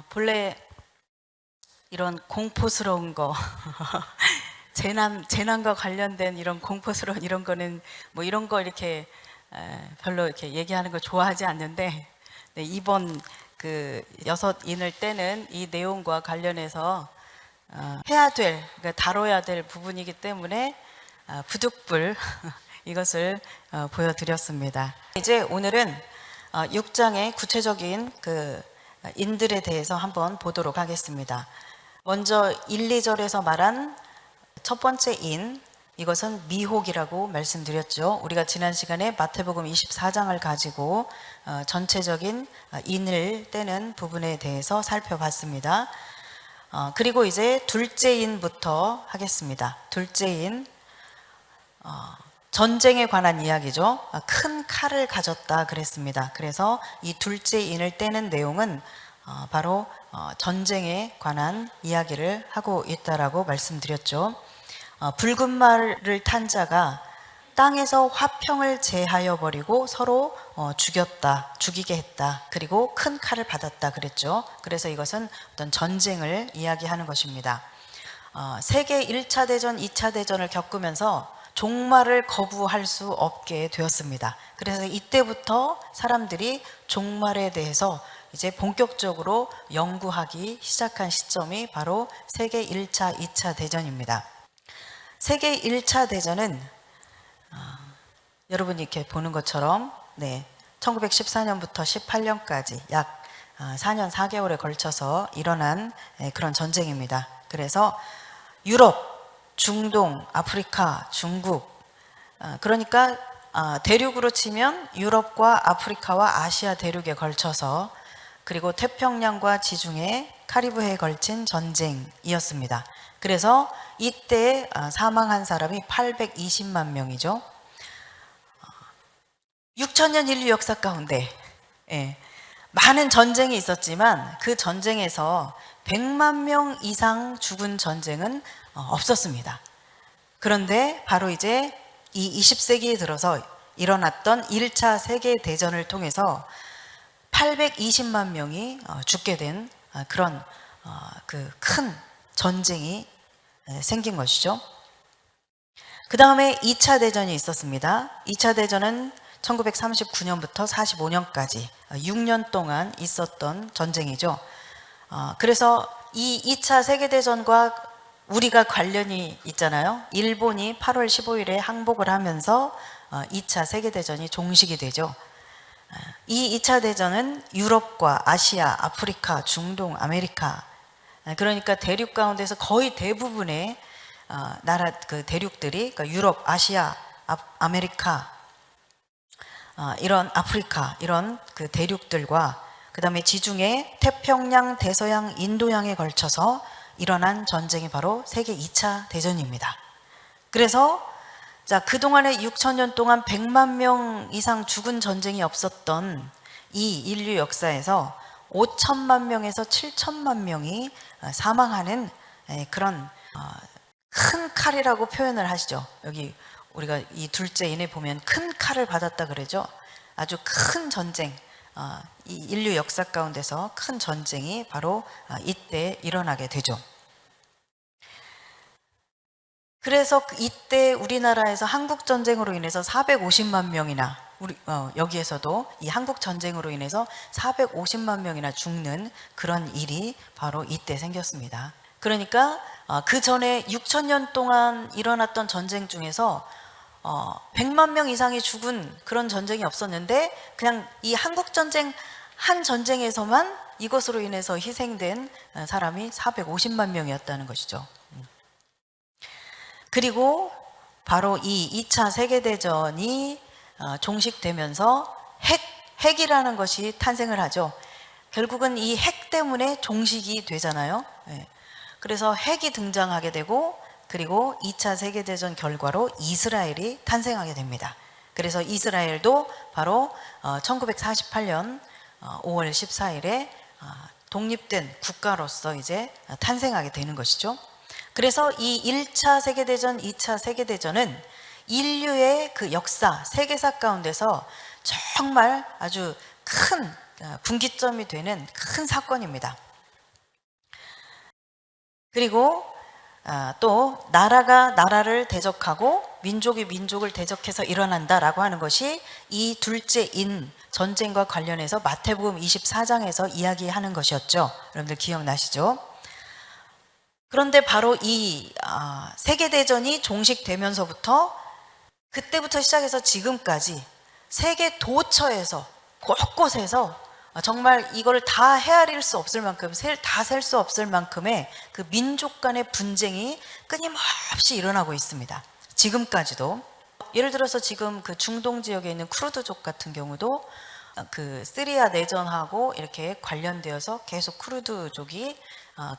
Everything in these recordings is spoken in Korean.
본래 이런 공포스러운 거, 재난과 관련된 이런 공포스러운 이런 거는 뭐 이런 거 이렇게 별로 이렇게 얘기하는 거 좋아하지 않는데, 네, 이번 그 여섯인을 때는 이 내용과 관련해서 그러니까 다뤄야 될 부분이기 때문에 부득불 이것을 보여드렸습니다. 이제 오늘은 6장의 구체적인 그 인들에 대해서 한번 보도록 하겠습니다. 먼저 1, 2절에서 말한 첫 번째 인, 이것은 미혹이라고 말씀드렸죠. 우리가 지난 시간에 마태복음 24장을 가지고 전체적인 인을 떼는 부분에 대해서 살펴봤습니다. 그리고 이제 둘째 인부터 하겠습니다. 둘째 인, 전쟁에 관한 이야기죠. 큰 칼을 가졌다 그랬습니다. 그래서 이 둘째 인을 떼는 내용은 바로 전쟁에 관한 이야기를 하고 있다라고 말씀드렸죠. 붉은 말을 탄 자가 땅에서 화평을 제하여 버리고 서로 죽이게 했다. 그리고 큰 칼을 받았다 그랬죠. 그래서 이것은 어떤 전쟁을 이야기하는 것입니다. 세계 1차 대전, 2차 대전을 겪으면서 종말을 거부할 수 없게 되었습니다. 그래서 이때부터 사람들이 종말에 대해서 이제 본격적으로 연구하기 시작한 시점이 바로 세계 1차, 2차 대전입니다. 세계 1차 대전은 여러분이 이렇게 보는 것처럼 1914년부터 18년까지 약 4년 4개월에 걸쳐서 일어난 그런 전쟁입니다. 그래서 유럽, 중동, 아프리카, 중국, 그러니까 대륙으로 치면 유럽과 아프리카와 아시아 대륙에 걸쳐서, 그리고 태평양과 지중해, 카리브해에 걸친 전쟁이었습니다. 그래서 이때 사망한 사람이 820만 명이죠. 6천년 인류 역사 가운데 많은 전쟁이 있었지만 그 전쟁에서 100만 명 이상 죽은 전쟁은 없었습니다. 그런데 바로 이제 이 20세기에 들어서 일어났던 1차 세계대전을 통해서 820만 명이 죽게 된 그런 그 큰 전쟁이 생긴 것이죠. 그 다음에 2차 대전이 있었습니다. 2차 대전은 1939년부터 45년까지 6년 동안 있었던 전쟁이죠. 그래서 이 2차 세계대전과 우리가 관련이 있잖아요. 일본이 8월 15일에 항복을 하면서 2차 세계대전이 종식이 되죠. 이 2차 대전은 유럽과 아시아, 아프리카, 중동, 아메리카, 그러니까 대륙 가운데서 거의 대부분의 나라, 그 대륙들이, 그러니까 유럽, 아시아, 아메리카, 이런 아프리카, 이런 그 대륙들과 그 다음에 지중해, 태평양, 대서양, 인도양에 걸쳐서 일어난 전쟁이 바로 세계 2차 대전입니다. 그래서 그동안에 6천년 동안 100만 명 이상 죽은 전쟁이 없었던 이 인류 역사에서 5천만 명에서 7천만 명이 사망하는 그런 큰 칼이라고 표현을 하시죠. 여기 우리가 이 둘째 인에 보면 큰 칼을 받았다 그러죠. 아주 큰 전쟁, 이 인류 역사 가운데서 큰 전쟁이 바로 이때 일어나게 되죠. 그래서 이때 우리나라에서 한국전쟁으로 인해서 450만 명이나 여기에서도 이 한국전쟁으로 인해서 450만 명이나 죽는 그런 일이 바로 이때 생겼습니다. 그러니까 그 전에 6천년 동안 일어났던 전쟁 중에서 100만 명 이상이 죽은 그런 전쟁이 없었는데, 그냥 이 한국전쟁 한 전쟁에서만 이것으로 인해서 희생된 사람이 450만 명이었다는 것이죠. 그리고 바로 이 2차 세계대전이 종식되면서 핵이라는 것이 탄생을 하죠. 결국은 이 핵 때문에 종식이 되잖아요. 그래서 핵이 등장하게 되고, 그리고 2차 세계대전 결과로 이스라엘이 탄생하게 됩니다. 그래서 이스라엘도 바로 1948년 5월 14일에 독립된 국가로서 이제 탄생하게 되는 것이죠. 그래서 이 1차 세계대전, 2차 세계대전은 인류의 그 역사, 세계사 가운데서 정말 아주 큰 분기점이 되는 큰 사건입니다. 그리고 또 나라가 나라를 대적하고 민족이 민족을 대적해서 일어난다라고 하는 것이 이 둘째인 전쟁과 관련해서 마태복음 24장에서 이야기하는 것이었죠. 여러분들 기억나시죠? 그런데 바로 이 세계대전이 종식되면서부터 그때부터 시작해서 지금까지 세계 도처에서 곳곳에서 정말 이걸 다 헤아릴 수 없을 만큼, 다 셀 수 없을 만큼의 그 민족 간의 분쟁이 끊임없이 일어나고 있습니다. 지금까지도. 예를 들어서 지금 그 중동 지역에 있는 쿠르드족 같은 경우도 그 시리아 내전하고 이렇게 관련되어서 계속 쿠르드족이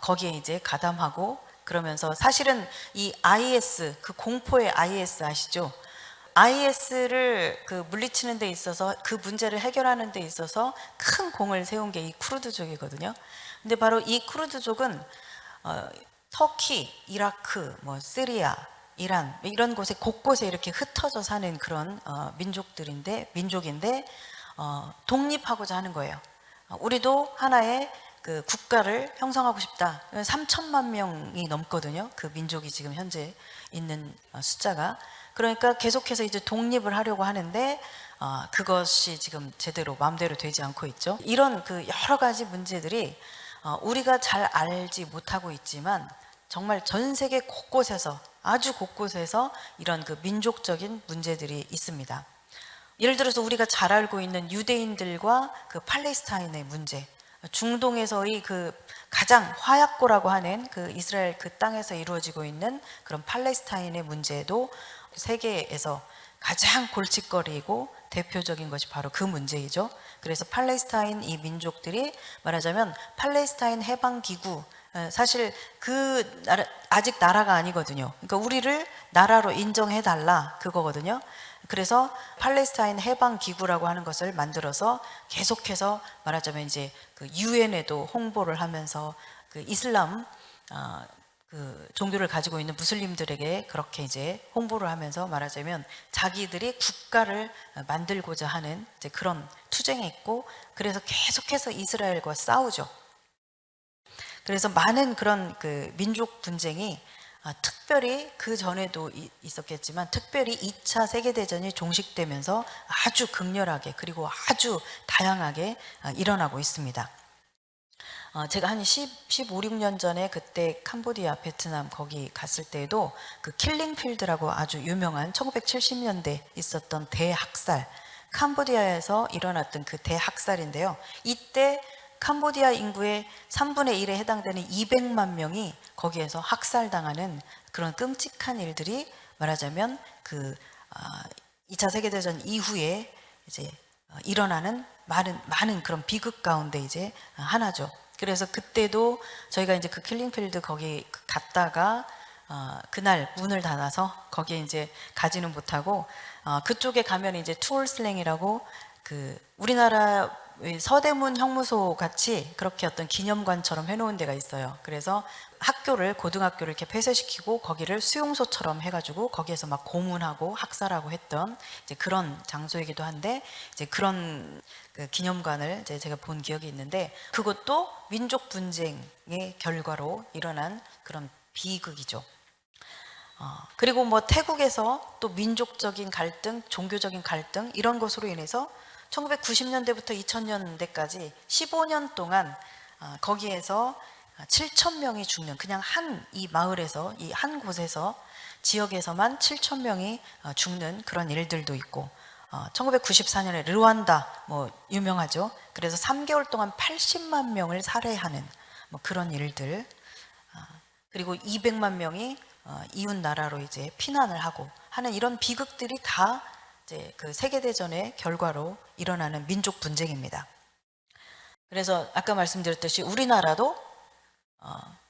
거기에 이제 가담하고 그러면서 사실은 이 IS, 그 공포의 IS 아시죠? IS를 그 물리치는 데 있어서 그 문제를 해결하는 데 있어서 큰 공을 세운 게 이 쿠르드족이거든요. 근데 바로 이 쿠르드족은 터키, 이라크, 뭐 시리아, 이란 이런 곳에 곳곳에 이렇게 흩어져 사는 그런 민족인데 독립하고자 하는 거예요. 우리도 하나의 그 국가를 형성하고 싶다. 3천만 명이 넘거든요. 그 민족이 지금 현재 있는 숫자가. 그러니까 계속해서 이제 독립을 하려고 하는데 그것이 지금 제대로 마음대로 되지 않고 있죠. 이런 그 여러 가지 문제들이 우리가 잘 알지 못하고 있지만 정말 전 세계 곳곳에서 아주 곳곳에서 이런 그 민족적인 문제들이 있습니다. 예를 들어서 우리가 잘 알고 있는 유대인들과 그 팔레스타인의 문제, 중동에서의 그 가장 화약고라고 하는 그 이스라엘 그 땅에서 이루어지고 있는 그런 팔레스타인의 문제도 세계에서 가장 골칫거리이고 대표적인 것이 바로 그 문제이죠. 그래서 팔레스타인 이 민족들이 말하자면 팔레스타인 해방기구, 사실 그 나라, 아직 나라가 아니거든요. 그러니까 우리를 나라로 인정해달라 그거거든요. 그래서 팔레스타인 해방기구라고 하는 것을 만들어서 계속해서 말하자면 이제 그 유엔에도 홍보를 하면서 그 이슬람 그 종교를 가지고 있는 무슬림들에게 그렇게 이제 홍보를 하면서 말하자면 자기들이 국가를 만들고자 하는 이제 그런 투쟁이 있고, 그래서 계속해서 이스라엘과 싸우죠. 그래서 많은 그런 그 민족 분쟁이 특별히 그 전에도 있었겠지만 특별히 2차 세계대전이 종식되면서 아주 극렬하게 그리고 아주 다양하게 일어나고 있습니다. 제가 한 15, 16년 전에 그때 캄보디아, 베트남 거기 갔을 때에도 그 킬링필드라고 아주 유명한 1970년대 있었던 대학살, 캄보디아에서 일어났던 그 대학살인데요. 이때 캄보디아 인구의 3분의 1에 해당되는 200만 명이 거기에서 학살당하는 그런 끔찍한 일들이 말하자면 그 2차 세계대전 이후에 이제 일어나는 많은 그런 비극 가운데 이제 하나죠. 그래서 그때도 저희가 이제 그 킬링필드 거기 갔다가 그날 문을 닫아서 거기에 이제 가지는 못하고 그쪽에 가면 이제 투올슬랭이라고 그 우리나라 서대문 형무소 같이 그렇게 어떤 기념관처럼 해놓은 데가 있어요. 그래서 고등학교를 이렇게 폐쇄시키고 거기를 수용소처럼 해가지고 거기에서 막 고문하고 학살하고 했던 이제 그런 장소이기도 한데, 이제 그런 그 기념관을 이제 제가 본 기억이 있는데, 그것도 민족 분쟁의 결과로 일어난 그런 비극이죠. 그리고 뭐 태국에서 또 민족적인 갈등, 종교적인 갈등 이런 것으로 인해서 1990년대부터 2000년대까지 15년 동안 거기에서 7,000명이 죽는, 그냥 이 마을에서 이 한 곳에서 지역에서만 7,000명이 죽는 그런 일들도 있고, 1994년에 르완다 뭐 유명하죠. 그래서 3개월 동안 80만 명을 살해하는 뭐 그런 일들, 그리고 200만 명이 이웃 나라로 이제 피난을 하고 하는 이런 비극들이 다 이제 그 세계대전의 결과로 일어나는 민족 분쟁입니다. 그래서 아까 말씀드렸듯이 우리나라도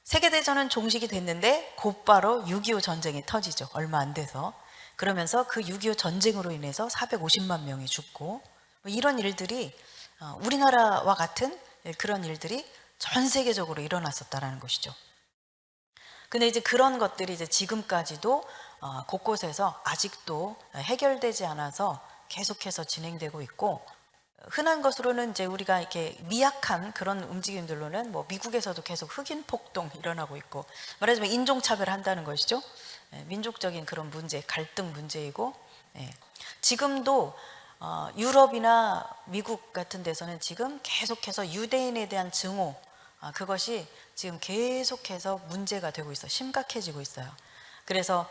세계대전은 종식이 됐는데 곧바로 6.25 전쟁이 터지죠. 얼마 안 돼서. 그러면서 그 6.25 전쟁으로 인해서 450만 명이 죽고, 뭐 이런 일들이 우리나라와 같은 그런 일들이 전 세계적으로 일어났었다라는 것이죠. 근데 이제 그런 것들이 이제 지금까지도 곳곳에서 아직도 해결되지 않아서 계속해서 진행되고 있고, 흔한 것으로는 이제 우리가 이렇게 미약한 그런 움직임들로는 뭐 미국에서도 계속 흑인 폭동 일어나고 있고, 말하자면 인종차별을 한다는 것이죠. 민족적인 그런 문제, 갈등 문제이고, 지금도 유럽이나 미국 같은 데서는 지금 계속해서 유대인에 대한 증오, 그것이 지금 계속해서 문제가 되고 있어, 심각해지고 있어요. 그래서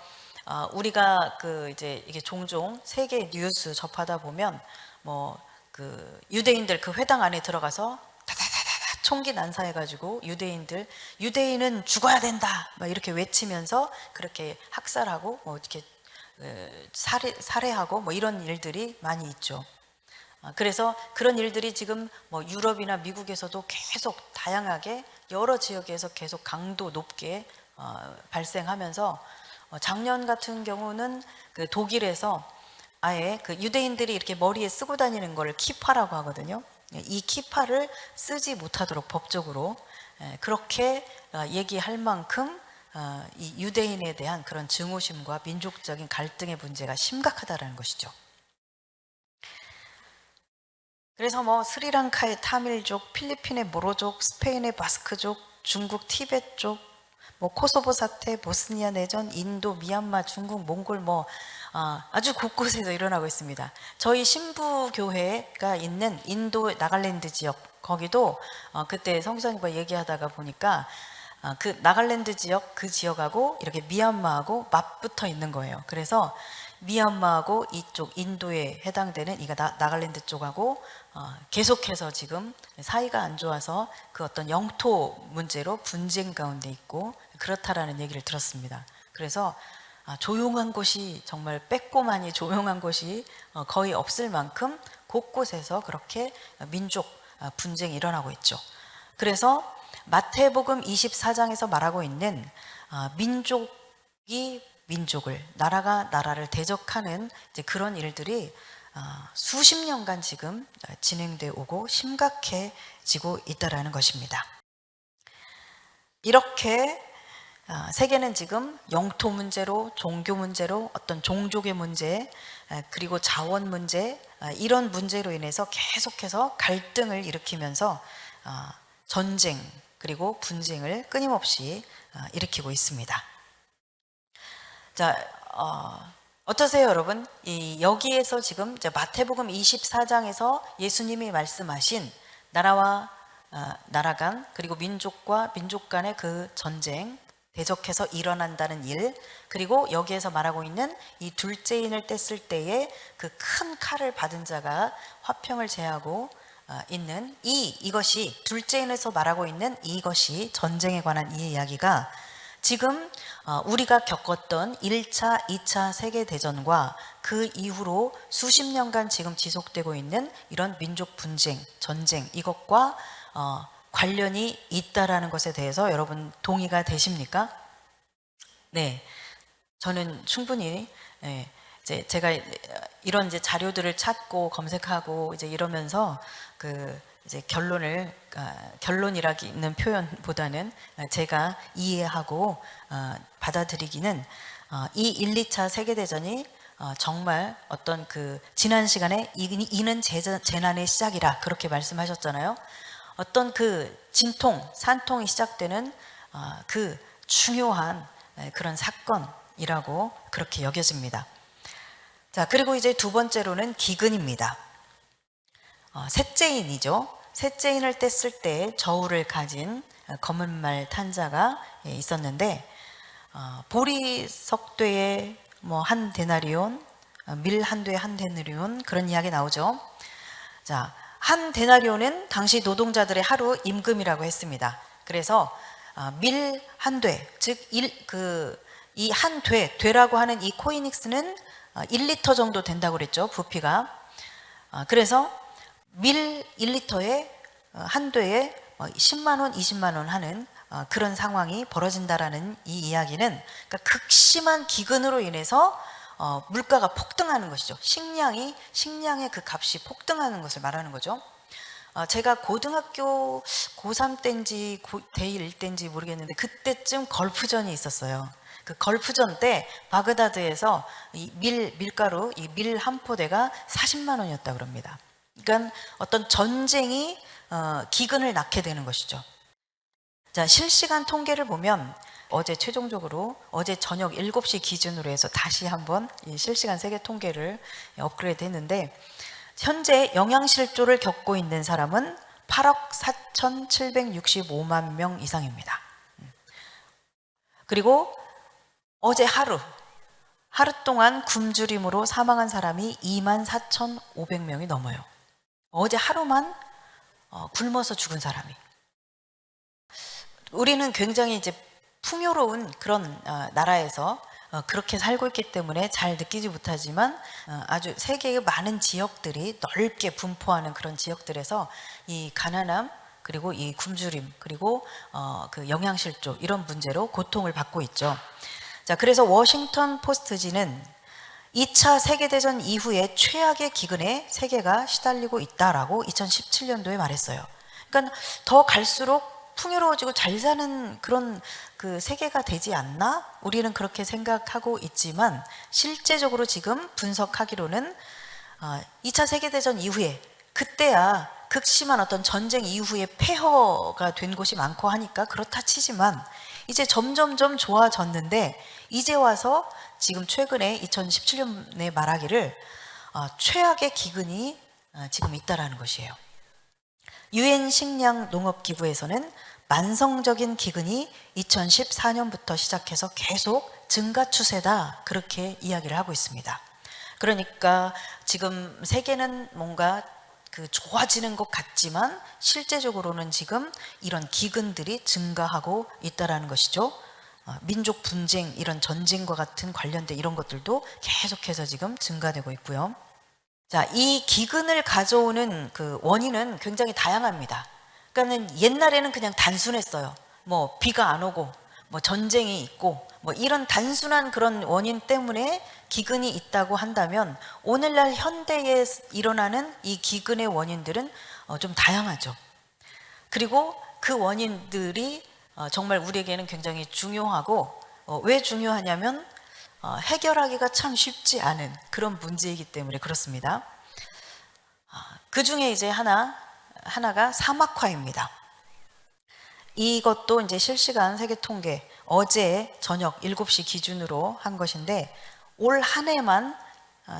우리가 이제 이게 종종 세계 뉴스 접하다 보면 뭐 그 유대인들 그 회당 안에 들어가서 다다다다 총기 난사해가지고 유대인은 죽어야 된다 막 이렇게 외치면서 그렇게 학살하고 뭐 이렇게 살해하고 뭐 이런 일들이 많이 있죠. 그래서 그런 일들이 지금 뭐 유럽이나 미국에서도 계속 다양하게 여러 지역에서 계속 강도 높게 발생하면서 작년 같은 경우는 그 독일에서 아예 그 유대인들이 이렇게 머리에 쓰고 다니는 걸 키파라고 하거든요. 이 키파를 쓰지 못하도록 법적으로 그렇게 얘기할 만큼 이 유대인에 대한 그런 증오심과 민족적인 갈등의 문제가 심각하다는 것이죠. 그래서 뭐 스리랑카의 타밀족, 필리핀의 모로족, 스페인의 바스크족, 중국 티베트족, 뭐 코소보 사태, 보스니아 내전, 인도, 미얀마, 중국, 몽골 뭐 아주 곳곳에서 일어나고 있습니다. 저희 신부교회가 있는 인도 나갈랜드 지역, 거기도 그때 성수사님과 얘기하다가 보니까 그 나갈랜드 지역, 그 지역하고 이렇게 미얀마하고 맞붙어 있는 거예요. 그래서 미얀마하고 이쪽 인도에 해당되는 이가 나갈랜드 쪽하고 계속해서 지금 사이가 안 좋아서 그 어떤 영토 문제로 분쟁 가운데 있고 그렇다라는 얘기를 들었습니다. 그래서 조용한 곳이 정말 빼꼼하니 조용한 곳이 거의 없을 만큼 곳곳에서 그렇게 민족 분쟁이 일어나고 있죠. 그래서 마태복음 24장에서 말하고 있는 민족이 민족을, 나라가 나라를 대적하는 이제 그런 일들이 수십 년간 지금 진행되어 오고 심각해지고 있다라는 것입니다. 이렇게 세계는 지금 영토 문제로, 종교 문제로, 어떤 종족의 문제, 그리고 자원 문제, 이런 문제로 인해서 계속해서 갈등을 일으키면서 전쟁 그리고 분쟁을 끊임없이 일으키고 있습니다. 자, 어떠세요, 여러분? 여기에서 지금 이제 마태복음 24장에서 예수님이 말씀하신 나라와 나라 간 그리고 민족과 민족 간의 그 전쟁, 대적해서 일어난다는 일, 그리고 여기에서 말하고 있는 이 둘째인을 뗐을 때에 그 큰 칼을 받은 자가 화평을 제하고 있는 이것이 둘째인에서 말하고 있는 이것이 전쟁에 관한 이 이야기가 지금 우리가 겪었던 1차, 2차 세계대전과 그 이후로 수십 년간 지금 지속되고 있는 이런 민족 분쟁, 전쟁, 이것과 관련이 있다라는 것에 대해서 여러분 동의가 되십니까? 네, 저는 충분히 이제 제가 이런 이제 자료들을 찾고 검색하고 이제 이러면서 이제 결론이라는 표현보다는 제가 이해하고 받아들이기는 이 1, 2차 세계대전이 정말 어떤 지난 시간에 이는 재난의 시작이라 그렇게 말씀하셨잖아요. 어떤 진통, 산통이 시작되는 그 중요한 그런 사건이라고 그렇게 여겨집니다. 자, 그리고 이제 두 번째로는 기근입니다. 셋째인이죠. 셋째인을 뗐을 때 저울을 가진 검은 말 탄 자가 있었는데 보리석대에 뭐 한 데나리온, 밀 한 되에 한 데나리온 그런 이야기 나오죠. 자, 한 데나리온은 당시 노동자들의 하루 임금이라고 했습니다. 그래서 밀 한 돼, 즉 이 한 되라고 하는 이 코이닉스는 1리터 정도 된다고 그랬죠, 부피가. 그래서 밀 1리터에 한 되에 10만 원, 20만 원 하는 그런 상황이 벌어진다라는 이 이야기는 그러니까 극심한 기근으로 인해서 물가가 폭등하는 것이죠. 식량의 그 값이 폭등하는 것을 말하는 거죠. 제가 고등학교 고3 때인지 대1 때인지 모르겠는데 그때쯤 걸프전이 있었어요. 그 걸프전 때 바그다드에서 이 밀가루, 이 밀 한 포대가 40만 원이었다 그럽니다. 그러니까 어떤 전쟁이 기근을 낳게 되는 것이죠. 자, 실시간 통계를 보면 어제 최종적으로 어제 저녁 7시 기준으로 해서 다시 한번 이 실시간 세계 통계를 업그레이드 했는데, 현재 영양실조를 겪고 있는 사람은 8억 4,765만 명 이상입니다. 그리고 어제 하루 동안 굶주림으로 사망한 사람이 24,500명이 넘어요. 어제 하루만 굶어서 죽은 사람이. 우리는 굉장히 이제 풍요로운 그런 나라에서 그렇게 살고 있기 때문에 잘 느끼지 못하지만, 아주 세계의 많은 지역들이 넓게 분포하는 그런 지역들에서 이 가난함, 그리고 이 굶주림, 그리고 그 영양실조, 이런 문제로 고통을 받고 있죠. 자, 그래서 워싱턴 포스트지는 2차 세계대전 이후에 최악의 기근에 세계가 시달리고 있다라고 2017년도에 말했어요. 그러니까 더 갈수록 풍요로워지고 잘 사는 그런 그 세계가 되지 않나? 우리는 그렇게 생각하고 있지만, 실제적으로 지금 분석하기로는 2차 세계대전 이후에, 그때야 극심한 어떤 전쟁 이후에 폐허가 된 곳이 많고 하니까 그렇다 치지만, 이제 점점점 좋아졌는데, 이제 와서 지금 최근에 2017년에 말하기를 최악의 기근이 지금 있다라는 것이에요. 유엔 식량 농업 기구에서는 만성적인 기근이 2014년부터 시작해서 계속 증가 추세다, 그렇게 이야기를 하고 있습니다. 그러니까 지금 세계는 뭔가 그 좋아지는 것 같지만 실제적으로는 지금 이런 기근들이 증가하고 있다라는 것이죠. 민족 분쟁, 이런 전쟁과 같은 관련된 이런 것들도 계속해서 지금 증가되고 있고요. 자, 이 기근을 가져오는 그 원인은 굉장히 다양합니다. 그러니까는 옛날에는 그냥 단순했어요. 뭐 비가 안 오고, 뭐 전쟁이 있고, 뭐 이런 단순한 그런 원인 때문에 기근이 있다고 한다면, 오늘날 현대에 일어나는 이 기근의 원인들은 좀 다양하죠. 그리고 그 원인들이 정말 우리에게는 굉장히 중요하고, 왜 중요하냐면 해결하기가 참 쉽지 않은 그런 문제이기 때문에 그렇습니다. 그 중에 이제 하나가 사막화입니다. 이것도 이제 실시간 세계 통계 어제 저녁 7시 기준으로 한 것인데, 올 한 해만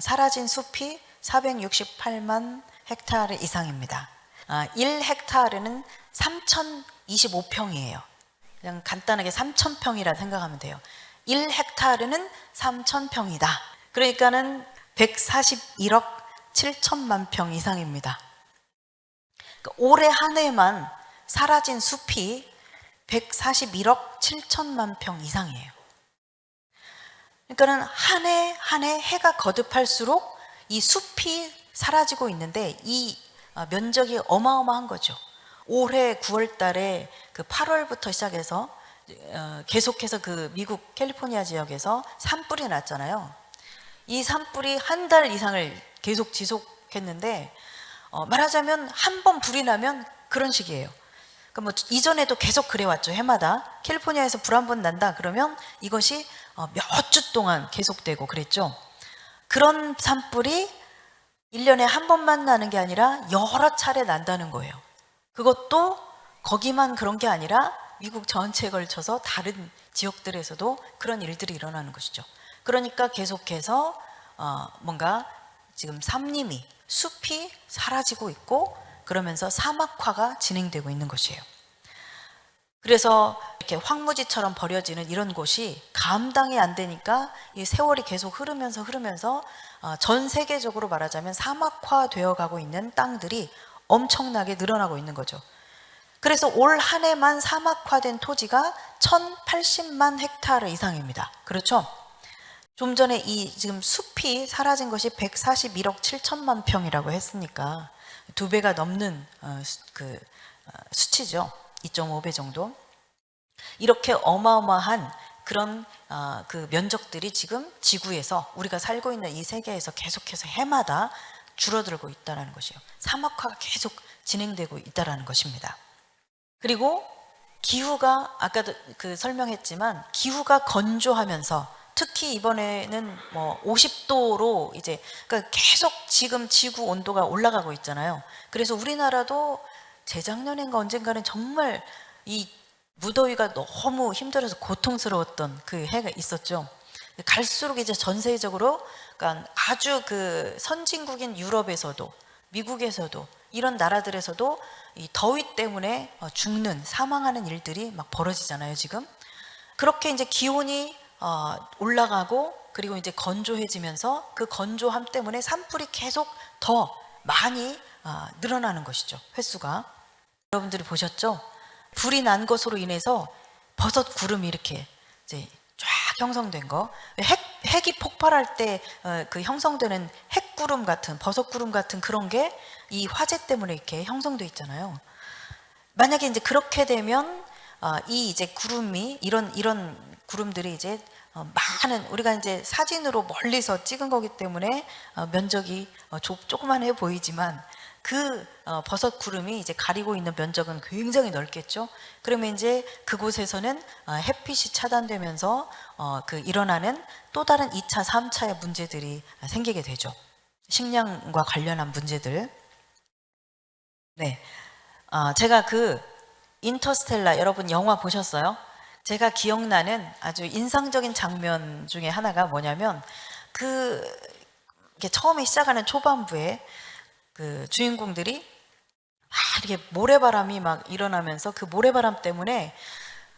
사라진 숲이 468만 헥타르 이상입니다. 1헥타르는 3,025평이에요. 그냥 간단하게 3,000평이라 생각하면 돼요. 1헥타르는 3,000평이다. 그러니까는 141억 7천만 평 이상입니다. 그러니까 올해 한 해만 사라진 숲이 141억 7천만 평 이상이에요. 그러니까는 한 해 한 해 해가 거듭할수록 이 숲이 사라지고 있는데, 이 면적이 어마어마한 거죠. 올해 9월 달에 그 8월부터 시작해서 계속해서 그 미국 캘리포니아 지역에서 산불이 났잖아요. 이 산불이 한 달 이상을 계속 지속했는데, 말하자면 한 번 불이 나면 그런 식이에요. 그러니까 뭐 이전에도 계속 그래왔죠. 해마다 캘리포니아에서 불 한 번 난다 그러면 이것이 몇 주 동안 계속되고 그랬죠. 그런 산불이 1년에 한 번만 나는 게 아니라 여러 차례 난다는 거예요. 그것도 거기만 그런 게 아니라 미국 전체에 걸쳐서 다른 지역들에서도 그런 일들이 일어나는 것이죠. 그러니까 계속해서 뭔가 지금 산림이, 숲이 사라지고 있고, 그러면서 사막화가 진행되고 있는 것이에요. 그래서 이렇게 황무지처럼 버려지는 이런 곳이 감당이 안 되니까 이 세월이 계속 흐르면서 전 세계적으로 말하자면 사막화되어 가고 있는 땅들이 엄청나게 늘어나고 있는 거죠. 그래서 올 한 해만 사막화된 토지가 1,080만 헥타르 이상입니다. 그렇죠? 좀 전에 이 지금 숲이 사라진 것이 141억 7천만 평이라고 했으니까 2배가 넘는 수치죠. 2.5배 정도. 이렇게 어마어마한 그런 그 면적들이 지금 지구에서, 우리가 살고 있는 이 세계에서 계속해서 해마다 줄어들고 있다는 것이에요. 사막화가 계속 진행되고 있다는 것입니다. 그리고 기후가, 아까도 설명했지만 기후가 건조하면서 특히 이번에는 뭐 50도로 이제 그러니까 계속 지금 지구 온도가 올라가고 있잖아요. 그래서 우리나라도 재작년인가 언젠가는 정말 이 무더위가 너무 힘들어서 고통스러웠던 그 해가 있었죠. 갈수록 이제 전 세계적으로 그러니까 아주 그 선진국인 유럽에서도 미국에서도 이런 나라들에서도 이 더위 때문에 죽는 사망하는 일들이 막 벌어지잖아요, 지금. 그렇게 이제 기온이 올라가고 그리고 이제 건조해지면서 그 건조함 때문에 산불이 계속 더 많이 늘어나는 것이죠. 횟수가. 여러분들이 보셨죠? 불이 난 것으로 인해서 버섯 구름이 이렇게 이제 쫙 형성된 거. 핵이 폭발할 때 그 형성되는 핵구름 같은 버섯 구름 같은 그런 게 이 화재 때문에 이렇게 형성돼 있잖아요. 만약에 이제 그렇게 되면 이 이제 구름이 이런 구름들이 이제 많은 우리가 이제 사진으로 멀리서 찍은 거기 때문에 면적이 조그만해 보이지만 그 버섯 구름이 이제 가리고 있는 면적은 굉장히 넓겠죠. 그러면 이제 그곳에서는 햇빛이 차단되면서 그 일어나는 또 다른 2차, 3차의 문제들이 생기게 되죠. 식량과 관련한 문제들. 네, 제가 그 인터스텔라 여러분 영화 보셨어요? 제가 기억나는 아주 인상적인 장면 중에 하나가 뭐냐면 그 이렇게 처음에 시작하는 초반부에 그 주인공들이 이렇게 모래바람이 막 일어나면서 그 모래바람 때문에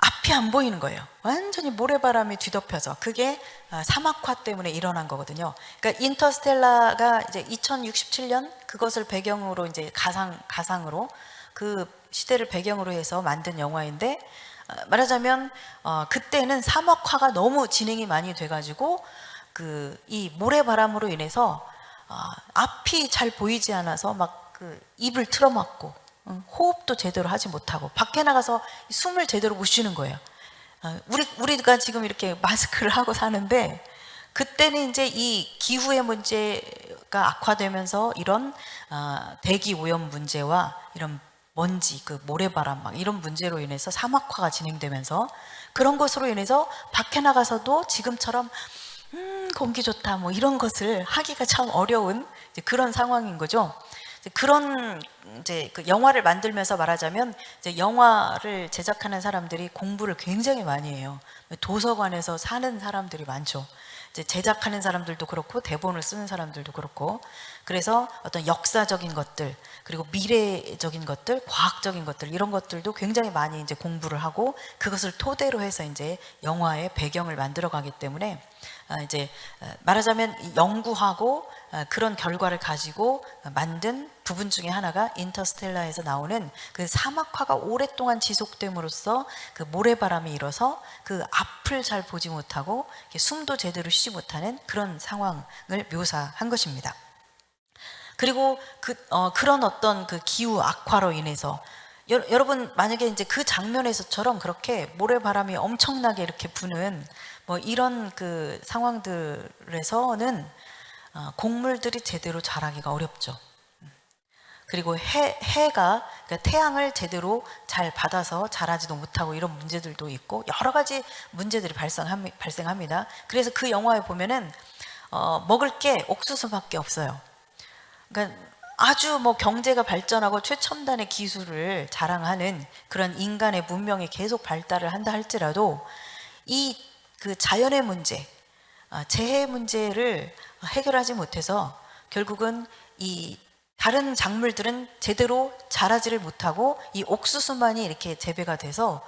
앞이 안 보이는 거예요. 완전히 모래바람이 뒤덮여서 그게 사막화 때문에 일어난 거거든요. 그러니까 인터스텔라가 이제 2067년 그것을 배경으로 이제 가상으로 그 시대를 배경으로 해서 만든 영화인데 말하자면 그때는 사막화가 너무 진행이 많이 돼가지고 그 이 모래바람으로 인해서 앞이 잘 보이지 않아서 막 그 입을 틀어막고 호흡도 제대로 하지 못하고 밖에 나가서 숨을 제대로 못 쉬는 거예요. 우리가 지금 이렇게 마스크를 하고 사는데 그때는 이제 이 기후의 문제가 악화되면서 이런 대기 오염 문제와 이런 먼지, 그 모래바람 막 이런 문제로 인해서 사막화가 진행되면서 그런 것으로 인해서 밖에 나가서도 지금처럼 공기 좋다 뭐 이런 것을 하기가 참 어려운 이제 그런 상황인 거죠. 그런 이제 그 영화를 만들면서 말하자면 이제 영화를 제작하는 사람들이 공부를 굉장히 많이 해요. 도서관에서 사는 사람들이 많죠. 이제 제작하는 사람들도 그렇고 대본을 쓰는 사람들도 그렇고 그래서 어떤 역사적인 것들 그리고 미래적인 것들, 과학적인 것들 이런 것들도 굉장히 많이 이제 공부를 하고 그것을 토대로 해서 이제 영화의 배경을 만들어가기 때문에 이제 말하자면 연구하고 그런 결과를 가지고 만든 부분 중에 하나가 인터스텔라에서 나오는 그 사막화가 오랫동안 지속됨으로써 그 모래바람이 일어서 그 앞을 잘 보지 못하고 숨도 제대로 쉬지 못하는 그런 상황을 묘사한 것입니다. 그리고 그런 어떤 그 기후 악화로 인해서 여러분 만약에 이제 그 장면에서처럼 그렇게 모래바람이 엄청나게 이렇게 부는 뭐 이런 그 상황들에서는 곡물들이 제대로 자라기가 어렵죠. 그리고 해가 그러니까 태양을 제대로 잘 받아서 자라지도 못하고 이런 문제들도 있고 여러 가지 문제들이 발생합니다. 그래서 그 영화에 보면은 먹을 게 옥수수밖에 없어요. 그러니까 아주 뭐 경제가 발전하고 최첨단의 기술을 자랑하는 그런 인간의 문명이 계속 발달을 한다 할지라도 이 그 자연의 문제, 재해 문제를 해결하지 못해서 결국은 이 다른 작물들은 제대로 자라지를 못하고 이 옥수수만이 이렇게 재배가 돼서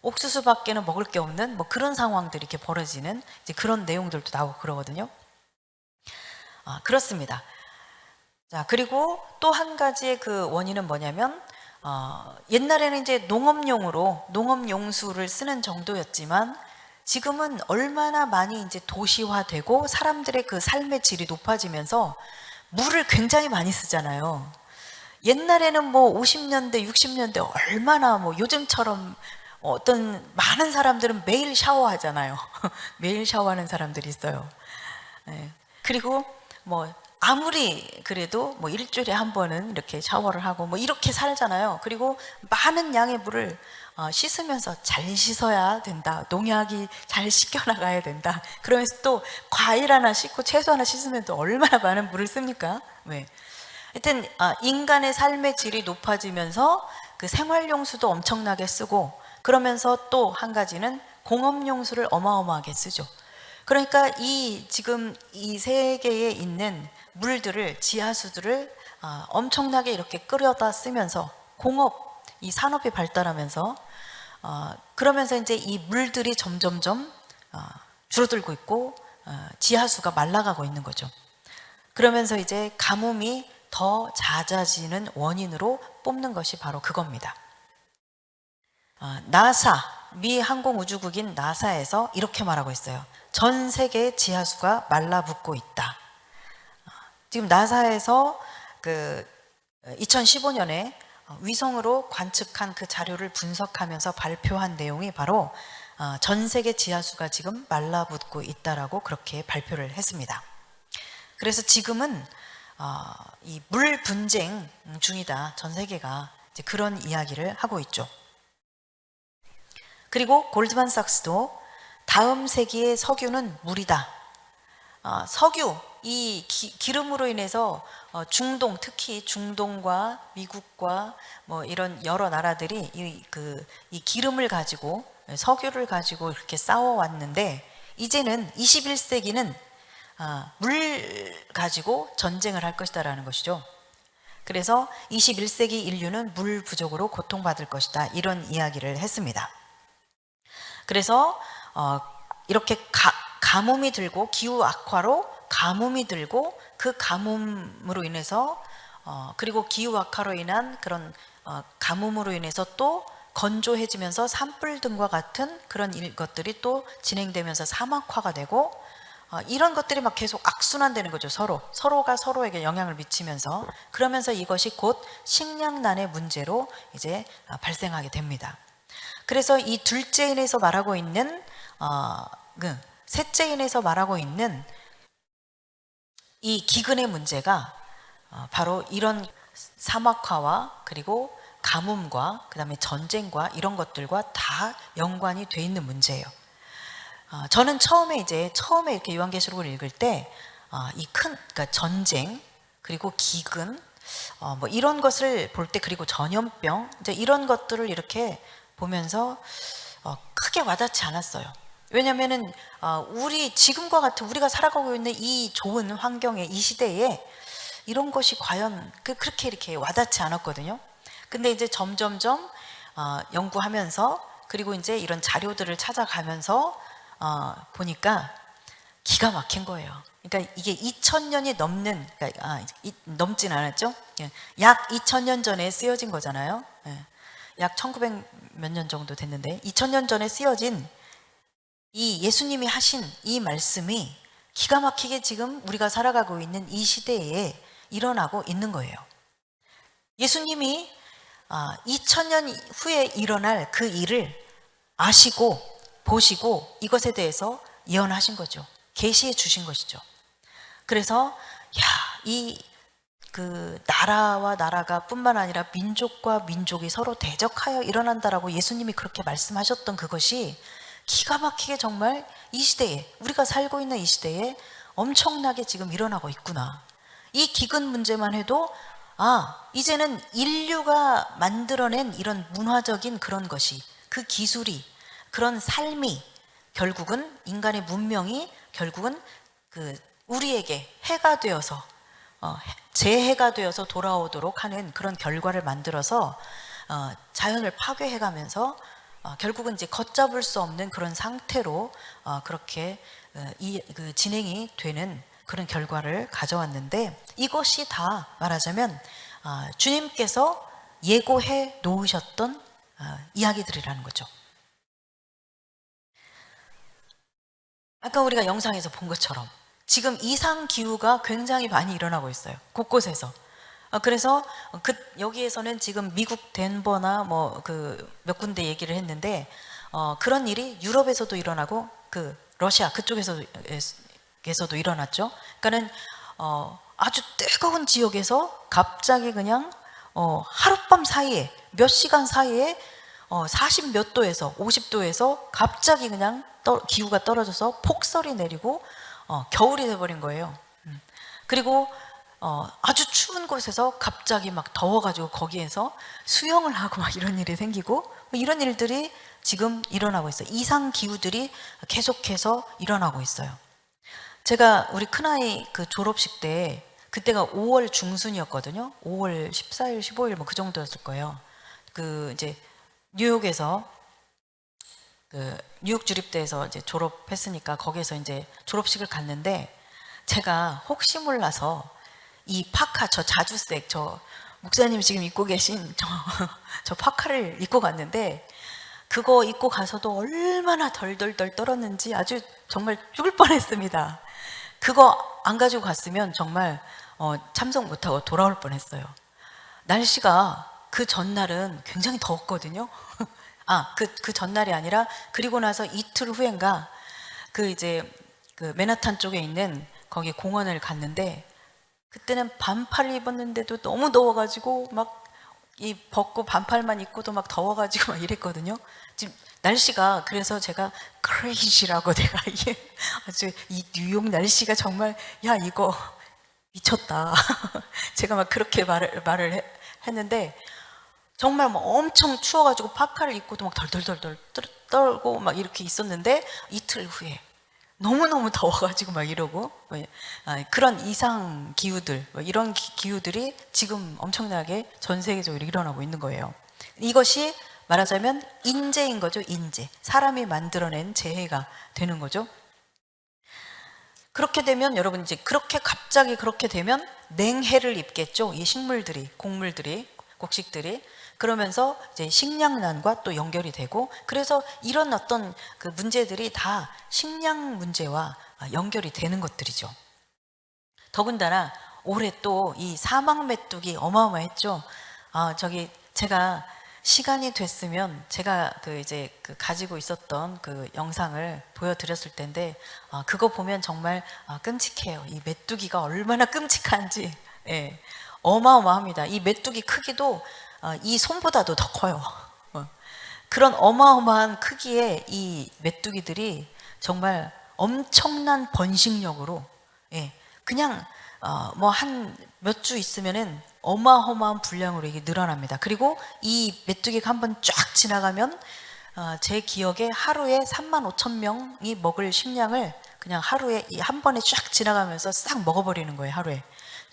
옥수수밖에는 먹을 게 없는 뭐 그런 상황들이 이렇게 벌어지는 이제 그런 내용들도 나오고 그러거든요. 그렇습니다. 자, 그리고 또 한 가지의 그 원인은 뭐냐면 옛날에는 이제 농업용으로 농업용수를 쓰는 정도였지만 지금은 얼마나 많이 이제 도시화되고 사람들의 그 삶의 질이 높아지면서 물을 굉장히 많이 쓰잖아요. 옛날에는 뭐 50년대, 60년대 얼마나 뭐 요즘처럼 어떤 많은 사람들은 매일 샤워하잖아요. 매일 샤워하는 사람들이 있어요. 네. 그리고 뭐 아무리 그래도 뭐 일주일에 한 번은 이렇게 샤워를 하고 뭐 이렇게 살잖아요. 그리고 많은 양의 물을 씻으면서 잘 씻어야 된다. 농약이 잘 씻겨나가야 된다. 그러면서 또 과일 하나 씻고 채소 하나 씻으면 또 얼마나 많은 물을 씁니까? 왜? 하여튼 인간의 삶의 질이 높아지면서 그 생활용수도 엄청나게 쓰고, 그러면서 또 한 가지는 공업용수를 어마어마하게 쓰죠. 그러니까 지금 이 세계에 있는 물들을, 지하수들을 엄청나게 이렇게 끓여다 쓰면서 이 산업이 발달하면서 그러면서 이제 이 물들이 점점점 줄어들고 있고 지하수가 말라가고 있는 거죠. 그러면서 이제 가뭄이 더 잦아지는 원인으로 뽑는 것이 바로 그겁니다. 나사, 미 항공우주국인 나사에서 이렇게 말하고 있어요. 전 세계의 지하수가 말라붙고 있다. 지금 나사에서 2015년에 위성으로 관측한 그 자료를 분석하면서 발표한 내용이 바로 전 세계 지하수가 지금 말라붙고 있다라고 그렇게 발표를 했습니다. 그래서 지금은 이 물 분쟁 중이다. 전 세계가 이제 그런 이야기를 하고 있죠. 그리고 골드만삭스도 다음 세기의 석유는 물이다. 석유, 이 기름으로 인해서 중동, 특히 중동과 미국과 뭐 이런 여러 나라들이 이 기름을 가지고, 석유를 가지고 이렇게 싸워왔는데, 이제는 21세기는 물 가지고 전쟁을 할 것이다라는 것이죠. 그래서 21세기 인류는 물 부족으로 고통받을 것이다, 이런 이야기를 했습니다. 그래서 이렇게 가뭄이 들고, 기후 악화로 가뭄이 들고, 그 가뭄으로 인해서 그리고 기후 악화로 인한 그런 가뭄으로 인해서 또 건조해지면서 산불 등과 같은 그런 것들이 또 진행되면서 사막화가 되고, 이런 것들이 막 계속 악순환되는 거죠. 서로가 서로에게 영향을 미치면서, 그러면서 이것이 곧 식량난의 문제로 이제 발생하게 됩니다. 그래서 이 둘째인에서 말하고 있는 셋째인에서 말하고 있는 이 기근의 문제가 바로 이런 사막화와 그리고 가뭄과 그다음에 전쟁과 이런 것들과 다 연관이 돼 있는 문제예요. 저는 처음에 이렇게 요한계시록을 읽을 때 그러니까 전쟁, 그리고 기근, 뭐 이런 것을 볼 때, 그리고 전염병, 이제 이런 것들을 이렇게 보면서 크게 와닿지 않았어요. 왜냐하면은 지금과 같은 우리가 살아가고 있는 이 좋은 환경에, 이 시대에 이런 것이 과연 그렇게 이렇게 와닿지 않았거든요. 근데 이제 점점점 연구하면서, 그리고 이제 이런 자료들을 찾아가면서 보니까 기가 막힌 거예요. 그러니까 이게 2000년이 넘진 않았죠. 약 2000년 전에 쓰여진 거잖아요. 약 1900 몇 년 정도 됐는데 2000년 전에 쓰여진 이 예수님이 하신 이 말씀이 기가 막히게 지금 우리가 살아가고 있는 이 시대에 일어나고 있는 거예요. 예수님이 2000년 후에 일어날 그 일을 아시고 보시고 이것에 대해서 예언하신 거죠. 계시해 주신 것이죠. 그래서 나라와 나라가 뿐만 아니라 민족과 민족이 서로 대적하여 일어난다라고 예수님이 그렇게 말씀하셨던 그것이 기가 막히게 정말 이 시대에, 우리가 살고 있는 이 시대에 엄청나게 지금 일어나고 있구나. 이 기근 문제만 해도 이제는 인류가 만들어낸 이런 문화적인 그런 것이, 그 기술이, 그런 삶이 결국은 인간의 문명이 결국은 우리에게 해가 되어서 재해가 되어서 돌아오도록 하는 그런 결과를 만들어서 자연을 파괴해가면서 결국은 이제 걷잡을 수 없는 그런 상태로 그렇게 진행이 되는 그런 결과를 가져왔는데, 이것이 다 말하자면 주님께서 예고해 놓으셨던 이야기들이라는 거죠. 아까 우리가 영상에서 본 것처럼 지금 이상 기후가 굉장히 많이 일어나고 있어요. 곳곳에서. 그래서 여기에서는 지금 미국 덴버나 몇 군데 얘기를 했는데 그런 일이 유럽에서도 일어나고 러시아 그쪽에서도 일어났죠. 그러니까는 아주 뜨거운 지역에서 갑자기 그냥 하룻밤 사이에, 몇 시간 사이에 40 몇 도에서 50도에서 갑자기 그냥 기후가 떨어져서 폭설이 내리고 겨울이 돼버린 거예요. 그리고 아주 추운 곳에서 갑자기 막 더워가지고 거기에서 수영을 하고 막 이런 일이 생기고 뭐 이런 일들이 지금 일어나고 있어요. 이상 기후들이 계속해서 일어나고 있어요. 제가 우리 큰아이 그 졸업식 때 그때가 5월 중순이었거든요. 5월 14일, 15일 뭐 그 정도였을 거예요. 그 이제 뉴욕에서 그 뉴욕 주립대에서 이제 졸업했으니까 거기에서 이제 졸업식을 갔는데 제가 혹시 몰라서 이 파카 저 자주색 저 목사님이 지금 입고 계신 저 파카를 입고 갔는데 그거 입고 가서도 얼마나 덜덜덜 떨었는지 아주 정말 죽을 뻔했습니다. 그거 안 가지고 갔으면 정말 참석 못하고 돌아올 뻔했어요. 날씨가 그 전날은 굉장히 더웠거든요. 그 전날이 아니라 그리고 나서 이틀 후인가 그 이제 그 맨하탄 쪽에 있는 거기 공원을 갔는데 그때는 반팔을 입었는데도 너무 더워가지고 막 이 벗고 반팔만 입고도 막 더워가지고 막 이랬거든요. 지금 날씨가 그래서 제가 크레이지라고 내가 이게 아주 이 뉴욕 날씨가 정말 야 이거 미쳤다. 제가 막 그렇게 말을 했는데 정말 뭐 엄청 추워가지고 파카를 입고도 막 덜덜덜 떨고 막 이렇게 있었는데 이틀 후에 너무너무 더워가지고 막 이러고 그런 이상 기후들 이런 기후들이 지금 엄청나게 전 세계적으로 일어나고 있는 거예요. 이것이 말하자면 인재인 거죠. 인재. 사람이 만들어낸 재해가 되는 거죠. 그렇게 되면 여러분 이제 그렇게 갑자기 그렇게 되면 냉해를 입겠죠. 이 식물들이, 곡식들이 그러면서 이제 식량난과 또 연결이 되고 그래서 이런 어떤 그 문제들이 다 식량 문제와 연결이 되는 것들이죠. 더군다나 올해 또 이 사막 메뚜기 어마어마했죠. 제가 시간이 됐으면 제가 이제 가지고 있었던 그 영상을 보여드렸을 텐데 그거 보면 정말 끔찍해요. 이 메뚜기가 얼마나 끔찍한지 어마어마합니다. 이 메뚜기 크기도 이 손보다도 더 커요. 그런 어마어마한 크기의 이 메뚜기들이 정말 엄청난 번식력으로 그냥 뭐 한 몇 주 있으면은 어마어마한 분량으로 이게 늘어납니다. 그리고 이 메뚜기가 한번 쫙 지나가면 제 기억에 하루에 35,000명이 먹을 식량을 그냥 하루에 한 번에 쫙 지나가면서 싹 먹어버리는 거예요. 하루에.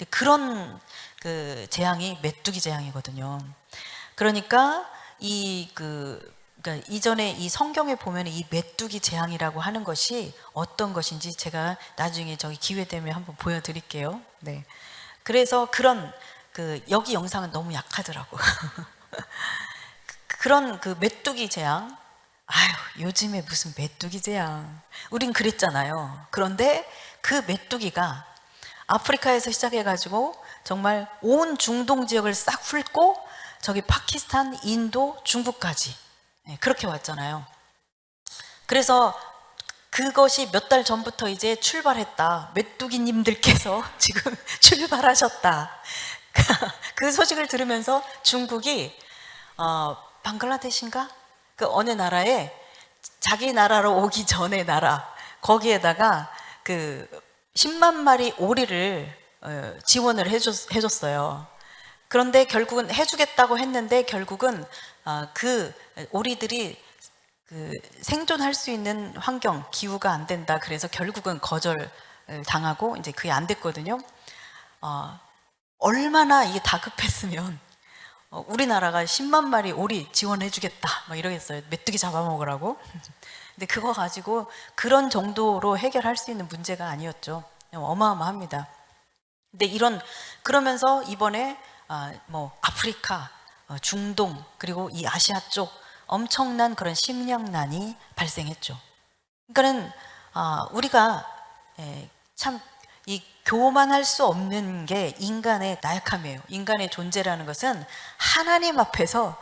그런 그 재앙이 메뚜기 재앙이거든요. 그러니까 그러니까 이전에 이 성경에 보면 이 메뚜기 재앙이라고 하는 것이 어떤 것인지 제가 나중에 기회 되면 한번 보여드릴게요. 네. 그래서 그런 여기 영상은 너무 약하더라고. 그런 그 메뚜기 재앙. 아유, 요즘에 무슨 메뚜기 재앙. 우린 그랬잖아요. 그런데 그 메뚜기가 아프리카에서 시작해가지고 정말 온 중동 지역을 싹 훑고 저기 파키스탄, 인도, 중국까지 그렇게 왔잖아요. 그래서 그것이 몇 달 전부터 이제 출발했다. 메뚜기님들께서 지금 출발하셨다. 그 소식을 들으면서 중국이 방글라데시인가? 그 어느 나라에 자기 나라로 오기 전에 나라 거기에다가 그 10만 마리 오리를 지원을 해줬어요. 그런데 결국은 해주겠다고 했는데 결국은 그 오리들이 생존할 수 있는 환경, 기후가 안 된다. 그래서 결국은 거절 당하고 이제 그게 안 됐거든요. 얼마나 이게 다급했으면 우리나라가 10만 마리 오리 지원해주겠다 막 이러겠어요. 메뚜기 잡아먹으라고. 근데 그거 가지고 그런 정도로 해결할 수 있는 문제가 아니었죠. 어마어마합니다. 근데 그러면서 이번에 뭐 아프리카, 중동 그리고 이 아시아 쪽 엄청난 그런 식량난이 발생했죠. 그러니까는 우리가 참 이 교만할 수 없는 게 인간의 나약함이에요. 인간의 존재라는 것은 하나님 앞에서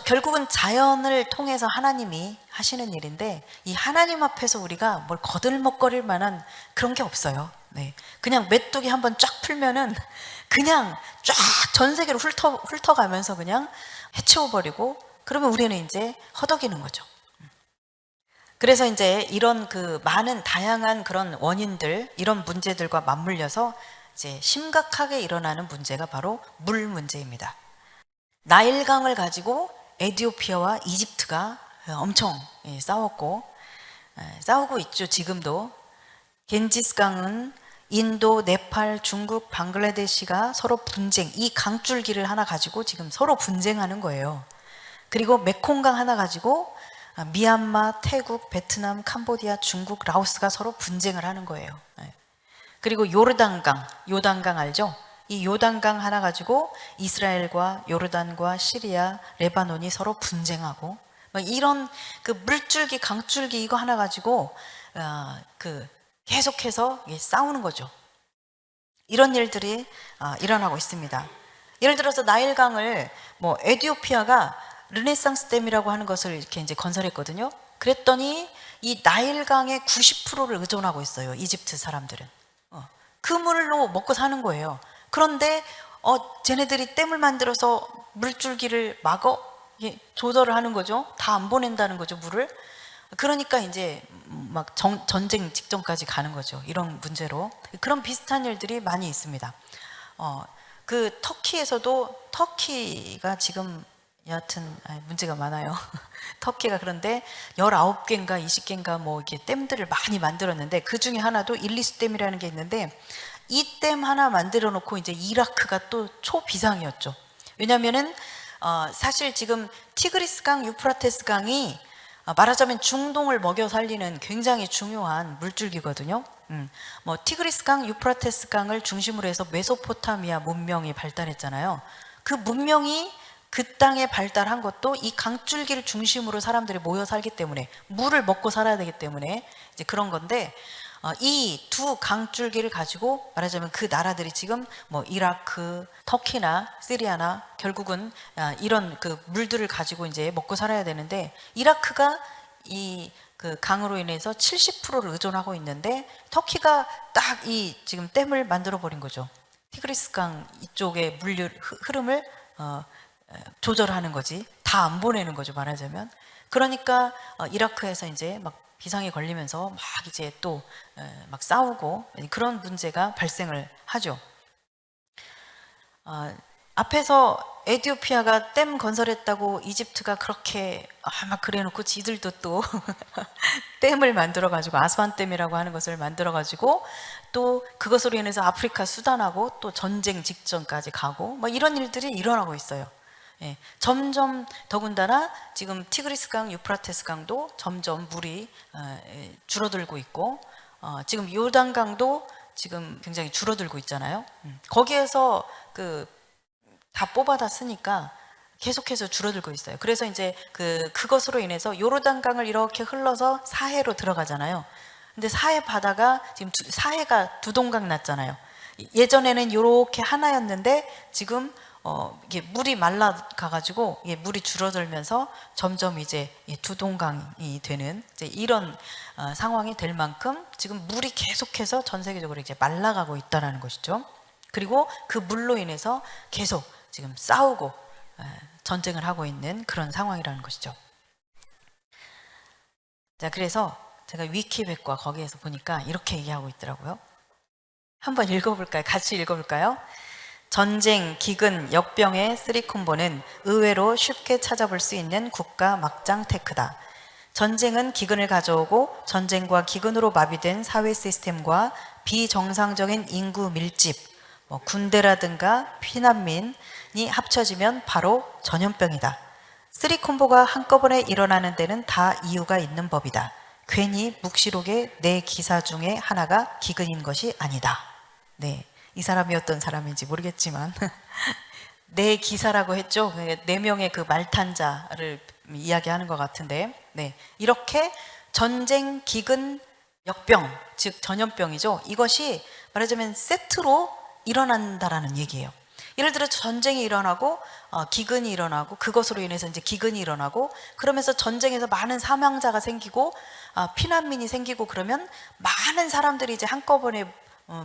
결국은 자연을 통해서 하나님이 하시는 일인데 이 하나님 앞에서 우리가 뭘 거들먹거릴 만한 그런 게 없어요. 네. 그냥 메뚜기 한번 쫙 풀면은 그냥 쫙 전 세계로 훑어가면서 그냥 해치워버리고 그러면 우리는 이제 허덕이는 거죠. 그래서 이제 이런 그 많은 다양한 그런 원인들, 이런 문제들과 맞물려서 이제 심각하게 일어나는 문제가 바로 물 문제입니다. 나일강을 가지고 에티오피아와 이집트가 엄청 싸웠고 싸우고 있죠. 지금도. 겐지스강은 인도, 네팔, 중국, 방글라데시가 서로 분쟁, 이 강줄기를 하나 가지고 지금 서로 분쟁하는 거예요. 그리고 메콩강 하나 가지고 미얀마, 태국, 베트남, 캄보디아, 중국, 라오스가 서로 분쟁을 하는 거예요. 그리고 요단강 알죠? 이 요단강 하나 가지고 이스라엘과 요르단과 시리아, 레바논이 서로 분쟁하고 이런 그 물줄기, 강줄기 이거 하나 가지고 그 계속해서 싸우는 거죠. 이런 일들이 일어나고 있습니다. 예를 들어서 나일강을 뭐 에티오피아가 르네상스 댐이라고 하는 것을 이렇게 이제 건설했거든요. 그랬더니 이 나일강의 90%를 의존하고 있어요. 이집트 사람들은. 그 물로 먹고 사는 거예요. 그런데 쟤네들이 댐을 만들어서 물줄기를 조절을 하는 거죠. 다 안 보낸다는 거죠, 물을. 그러니까 이제 막 전쟁 직전까지 가는 거죠. 이런 문제로. 그런 비슷한 일들이 많이 있습니다. 그 터키가 지금 여하튼 문제가 많아요. 터키가 그런데 19개인가 20개인가 뭐 이렇게 댐들을 많이 만들었는데 그 중에 하나도 일리스 댐이라는 게 있는데 이 댐 하나 만들어 놓고 이제 이라크가 또 초비상이었죠. 왜냐면은 사실 지금 티그리스강, 유프라테스강이 말하자면 중동을 먹여 살리는 굉장히 중요한 물줄기거든요. 뭐 티그리스강, 유프라테스강을 중심으로 해서 메소포타미아 문명이 발달했잖아요. 그 문명이 그 땅에 발달한 것도 이 강줄기를 중심으로 사람들이 모여 살기 때문에 물을 먹고 살아야 되기 때문에 이제 그런 건데 이 두 강줄기를 가지고 말하자면 그 나라들이 지금 뭐 이라크, 터키나 시리아나 결국은 이런 그 물들을 가지고 이제 먹고 살아야 되는데 이라크가 이 그 강으로 인해서 70%를 의존하고 있는데 터키가 딱 이 지금 댐을 만들어 버린 거죠. 티그리스강 이쪽의 물 흐름을 조절하는 거지. 다 안 보내는 거죠, 말하자면. 그러니까 이라크에서 이제 막 비상이 걸리면서 막 이제 또 막 싸우고 그런 문제가 발생을 하죠. 앞에서 에티오피아가 댐 건설했다고 이집트가 그렇게 막 그래놓고 지들도 또 댐을 만들어가지고 아스완 댐이라고 하는 것을 만들어가지고 또 그것으로 인해서 아프리카 수단하고 또 전쟁 직전까지 가고 뭐 이런 일들이 일어나고 있어요. 점점 더군다나 지금 티그리스강, 유프라테스강도 점점 물이 줄어들고 있고 지금 요단강도 지금 굉장히 줄어들고 있잖아요. 거기에서 다 뽑아다 쓰니까 계속해서 줄어들고 있어요. 그래서 이제 그것으로 인해서 요르단강을 이렇게 흘러서 사해로 들어가잖아요. 근데 사해 바다가 지금 사해가 두 동강 났잖아요. 예전에는 이렇게 하나였는데 지금 이게 물이 말라가가지고 물이 줄어들면서 점점 이제 두 동강이 되는 이제 이런 상황이 될 만큼 지금 물이 계속해서 전 세계적으로 이제 말라가고 있다라는 것이죠. 그리고 그 물로 인해서 계속 지금 싸우고 전쟁을 하고 있는 그런 상황이라는 것이죠. 자, 그래서 제가 위키백과 거기에서 보니까 이렇게 얘기하고 있더라고요. 한번 읽어볼까요? 같이 읽어볼까요? 전쟁, 기근, 역병의 쓰리콤보는 의외로 쉽게 찾아볼 수 있는 국가 막장 테크다. 전쟁은 기근을 가져오고 전쟁과 기근으로 마비된 사회 시스템과 비정상적인 인구 밀집, 군대라든가 피난민이 합쳐지면 바로 전염병이다. 쓰리콤보가 한꺼번에 일어나는 데는 다 이유가 있는 법이다. 괜히 묵시록의 네 기사 중에 하나가 기근인 것이 아니다. 네. 이 사람이 어떤 사람인지 모르겠지만 네 기사라고 했죠. 4명의 그 말탄자를 이야기하는 것 같은데 이렇게 전쟁, 기근, 역병, 즉 전염병이죠. 이것이 말하자면 세트로 일어난다라는 얘기예요. 예를 들어 전쟁이 일어나고 기근이 일어나고 그것으로 인해서 이제 기근이 일어나고 그러면서 전쟁에서 많은 사망자가 생기고 피난민이 생기고 그러면 많은 사람들이 이제 한꺼번에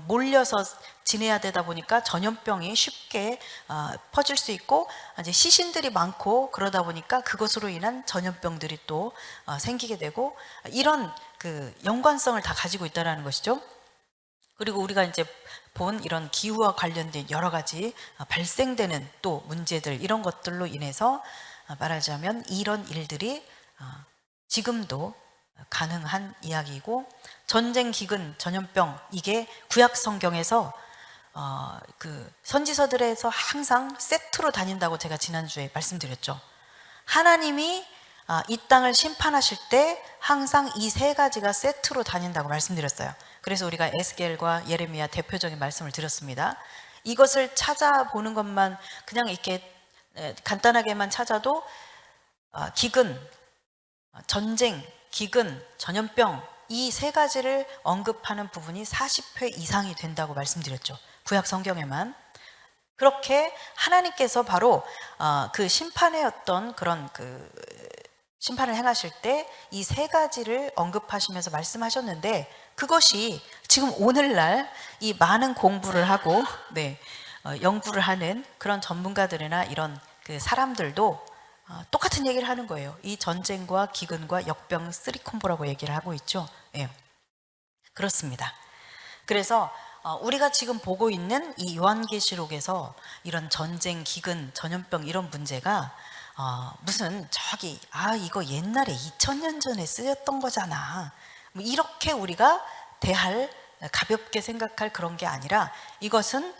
몰려서 지내야 되다 보니까 전염병이 쉽게 퍼질 수 있고, 이제 시신들이 많고 그러다 보니까 그것으로 인한 전염병들이 또 생기게 되고, 이런 그 연관성을 다 가지고 있다는 것이죠. 그리고 우리가 이제 본 이런 기후와 관련된 여러 가지 발생되는 또 문제들, 이런 것들로 인해서 말하자면 이런 일들이 지금도 가능한 이야기이고, 전쟁, 기근, 전염병, 이게 구약 성경에서 그 선지서들에서 항상 세트로 다닌다고 제가 지난주에 말씀드렸죠. 하나님이 이 땅을 심판하실 때 항상 이 세 가지가 세트로 다닌다고 말씀드렸어요. 그래서 우리가 에스겔과 예레미야 대표적인 말씀을 드렸습니다. 이것을 찾아보는 것만 그냥 이렇게 간단하게만 찾아도 기근, 전쟁, 기근, 전염병, 이 세 가지를 언급하는 부분이 40회 이상이 된다고 말씀드렸죠. 구약 성경에만. 그렇게 하나님께서 바로 그 심판의 어떤 그런 그 심판을 행하실 때 이 세 가지를 언급하시면서 말씀하셨는데, 그것이 지금 오늘날 이 많은 공부를 하고 연구를 하는 그런 전문가들이나 이런 그 사람들도 똑같은 얘기를 하는 거예요. 이 전쟁과 기근과 역병 쓰리콤보라고 얘기를 하고 있죠. 예. 그렇습니다. 그래서 우리가 지금 보고 있는 이 요한계시록에서 이런 전쟁, 기근, 전염병, 이런 문제가 무슨 저기 이거 옛날에 2000년 전에 쓰였던 거잖아, 뭐 이렇게 우리가 가볍게 생각할 그런 게 아니라, 이것은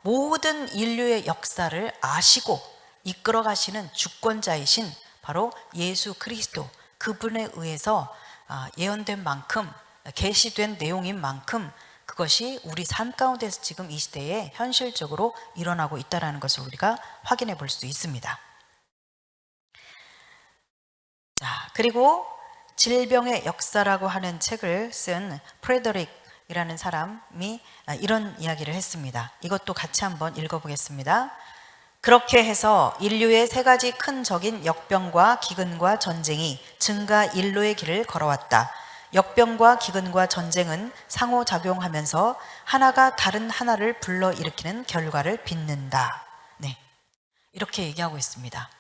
모든 인류의 역사를 아시고 이끌어 가시는 주권자이신 바로 예수 그리스도, 그분에 의해서 예언된 만큼, 계시된 내용인 만큼 그것이 우리 삶 가운데서 지금 이 시대에 현실적으로 일어나고 있다는 것을 우리가 확인해 볼 수 있습니다. 자, 그리고 질병의 역사라고 하는 책을 쓴 프레더릭이라는 사람이 이런 이야기를 했습니다. 이것도 같이 한번 읽어보겠습니다. 그렇게 해서 인류의 세 가지 큰 적인 역병과 기근과 전쟁이 증가일로의 길을 걸어왔다. 역병과 기근과 전쟁은 상호작용하면서 하나가 다른 하나를 불러일으키는 결과를 빚는다. 네, 이렇게 얘기하고 있습니다.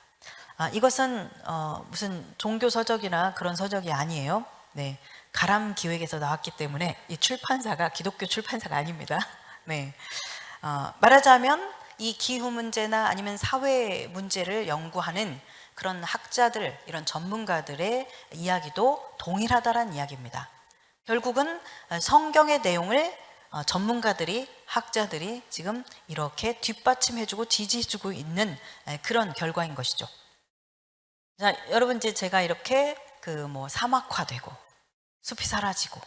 이것은 무슨 종교 서적이나 그런 서적이 아니에요. 네, 가람기획에서 나왔기 때문에 이 출판사가 기독교 출판사가 아닙니다. 네, 말하자면 이 기후 문제나 아니면 사회 문제를 연구하는 그런 학자들, 이런 전문가들의 이야기도 동일하다는 이야기입니다. 결국은 성경의 내용을 전문가들이, 학자들이 지금 이렇게 뒷받침해주고 지지해주고 있는 그런 결과인 것이죠. 자, 여러분, 이제 제가 이렇게 사막화되고 숲이 사라지고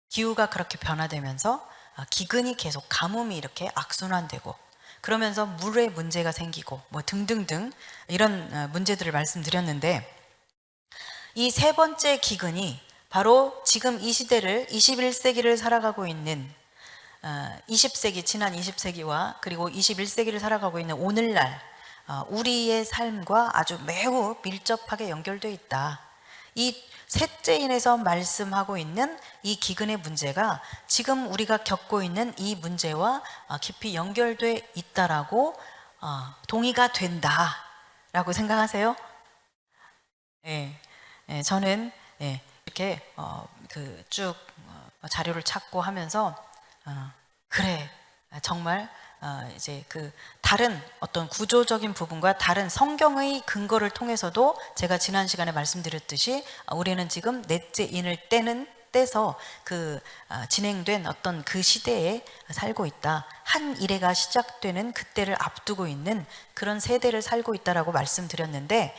기후가 그렇게 변화되면서 기근이 계속, 가뭄이 이렇게 악순환되고, 그러면서 물에 문제가 생기고 등등등 이런 문제들을 말씀드렸는데, 이 세 번째 기근이 바로 지금 이 시대를, 21세기를 살아가고 있는 20세기, 지난 20세기와 그리고 21세기를 살아가고 있는 오늘날 우리의 삶과 아주 매우 밀접하게 연결되어 있다. 이 셋째인에서 말씀하고 있는 이 기근의 문제가 지금 우리가 겪고 있는 이 문제와 깊이 연결되어 있다라고 동의가 된다라고 생각하세요? 네, 저는 이렇게 쭉 자료를 찾고 하면서 그래, 정말 이제 그 다른 어떤 구조적인 부분과 다른 성경의 근거를 통해서도 제가 지난 시간에 말씀드렸듯이 우리는 지금 넷째 인을 떼서 진행된 어떤 그 시대에 살고 있다. 한 일회가 시작되는 그때를 앞두고 있는 그런 세대를 살고 있다라고 말씀드렸는데,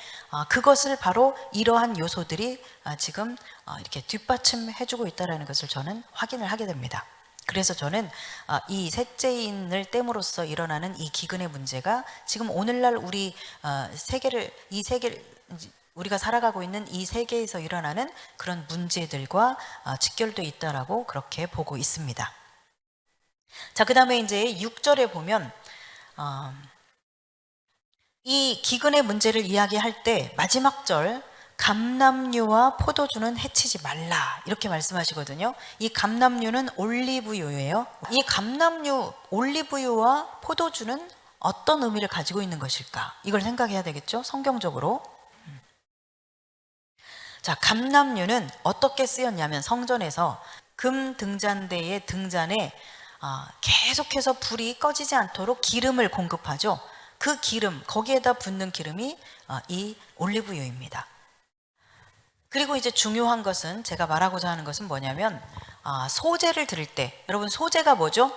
그것을 바로 이러한 요소들이 지금 이렇게 뒷받침해주고 있다라는 것을 저는 확인을 하게 됩니다. 그래서 저는 이 셋째인을 땜으로써 일어나는 이 기근의 문제가 지금 오늘날 우리 우리가 살아가고 있는 이 세계에서 일어나는 그런 문제들과 직결되어 있다라고 그렇게 보고 있습니다. 자, 그 다음에 이제 6절에 보면 이 기근의 문제를 이야기할 때 마지막 절, 감람류와 포도주는 해치지 말라 이렇게 말씀하시거든요. 이 감람류는 올리브유예요. 이 감람류, 올리브유와 포도주는 어떤 의미를 가지고 있는 것일까? 이걸 생각해야 되겠죠? 성경적으로. 자, 감람류는 어떻게 쓰였냐면 성전에서 금 등잔대의 등잔에 계속해서 불이 꺼지지 않도록 기름을 공급하죠. 그 기름, 거기에다 붓는 기름이 이 올리브유입니다. 그리고 이제 중요한 것은, 제가 말하고자 하는 것은 뭐냐면 소제를 드릴 때, 여러분 소제가 뭐죠?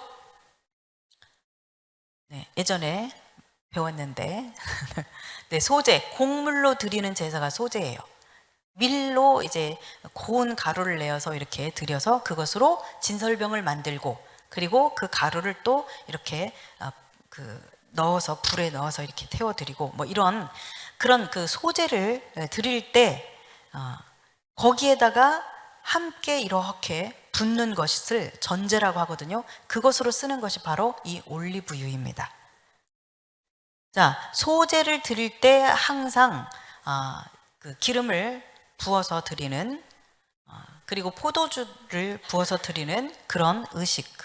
네, 예전에 배웠는데 네, 소제, 곡물로 드리는 제사가 소제예요. 밀로 이제 고운 가루를 내어서 이렇게 드려서 그것으로 진설병을 만들고, 그리고 그 가루를 또 이렇게 넣어서 불에 넣어서 이렇게 태워드리고, 뭐 이런 그런 그 소제를 드릴 때 거기에다가 함께 이렇게 붓는 것을 전제라고 하거든요. 그것으로 쓰는 것이 바로 이 올리브유입니다. 자, 소제를 드릴 때 항상 그 기름을 부어서 드리는, 그리고 포도주를 부어서 드리는 그런 의식,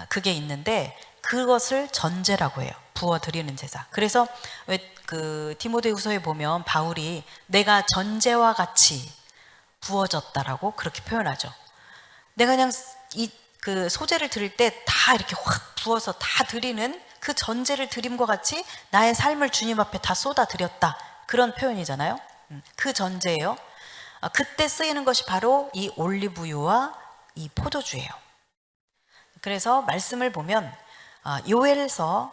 그게 있는데 그것을 전제라고 해요. 부어 드리는 제사. 그래서 왜 그 디모데후서에 보면 바울이 내가 전제와 같이 부어졌다라고 그렇게 표현하죠. 내가 그냥 그 소제를 드릴 때 다 이렇게 확 부어서 다 드리는 그 전제를 드림과 같이 나의 삶을 주님 앞에 다 쏟아 드렸다, 그런 표현이잖아요. 그 전제예요. 그때 쓰이는 것이 바로 이 올리브유와 이 포도주예요. 그래서 말씀을 보면 요엘서,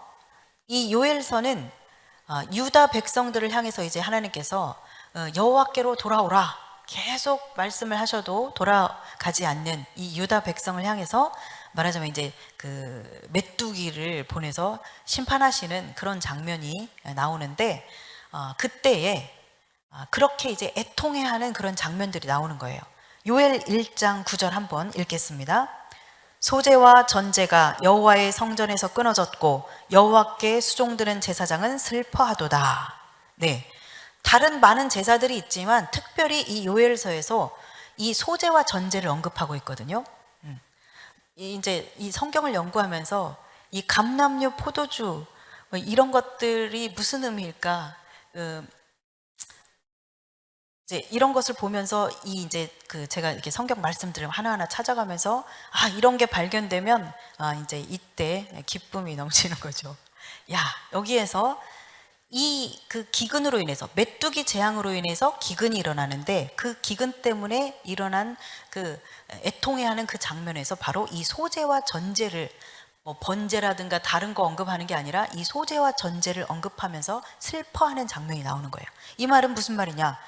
이 요엘서는 유다 백성들을 향해서 이제 하나님께서 여호와께로 돌아오라 계속 말씀을 하셔도 돌아가지 않는 이 유다 백성을 향해서 말하자면 이제 그 메뚜기를 보내서 심판하시는 그런 장면이 나오는데, 그때에 그렇게 이제 애통해하는 그런 장면들이 나오는 거예요. 요엘 1장 9절 한번 읽겠습니다. 소제와 전제가 여호와의 성전에서 끊어졌고 여호와께 수종드는 제사장은 슬퍼하도다. 네, 다른 많은 제사들이 있지만 특별히 이 요엘서에서 이 소제와 전제를 언급하고 있거든요. 이제 이 성경을 연구하면서 이 감람류, 포도주 뭐 이런 것들이 무슨 의미일까? 이제 이런 것을 보면서 이제 제가 이렇게 성경 말씀들을 하나하나 찾아가면서 이런 게 발견되면 이제 이때 기쁨이 넘치는 거죠. 야, 여기에서 그 기근으로 인해서, 메뚜기 재앙으로 인해서 기근이 일어나는데 그 기근 때문에 일어난 그 애통해하는 그 장면에서 바로 이 소제와 전제를, 뭐 번제라든가 다른 거 언급하는 게 아니라 이 소제와 전제를 언급하면서 슬퍼하는 장면이 나오는 거예요. 이 말은 무슨 말이냐?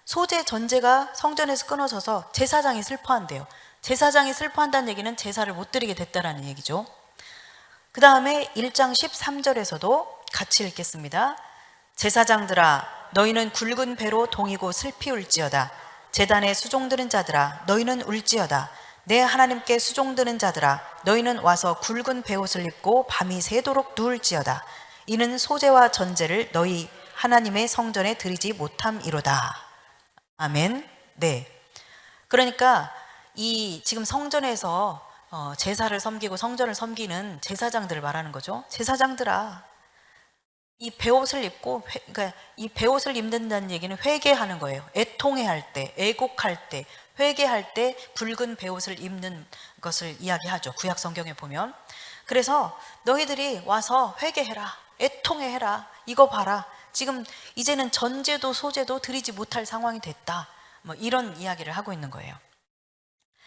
소제, 전제가 성전에서 끊어져서 제사장이 슬퍼한대요. 제사장이 슬퍼한다는 얘기는 제사를 못 드리게 됐다라는 얘기죠. 그 다음에 1장 13절에서도 같이 읽겠습니다. 제사장들아, 너희는 굵은 배로 동이고 슬피 울지어다. 제단에 수종드는 자들아, 너희는 울지어다. 내 하나님께 수종드는 자들아, 너희는 와서 굵은 베옷을 입고 밤이 새도록 누울지어다. 이는 소제와 전제를 너희 하나님의 성전에 드리지 못함이로다. 아멘. 네. 그러니까 이 지금 성전에서 제사를 섬기고 성전을 섬기는 제사장들을 말하는 거죠. 제사장들아, 이 베옷을 입고, 그러니까 이 베옷을 입는다는 얘기는 회개하는 거예요. 애통해할 때, 애곡할 때, 회개할 때 붉은 베옷을 입는 것을 이야기하죠. 구약 성경에 보면. 그래서 너희들이 와서 회개해라, 애통해해라, 이거 봐라, 지금 이제는 전제도 소제도 드리지 못할 상황이 됐다, 뭐 이런 이야기를 하고 있는 거예요.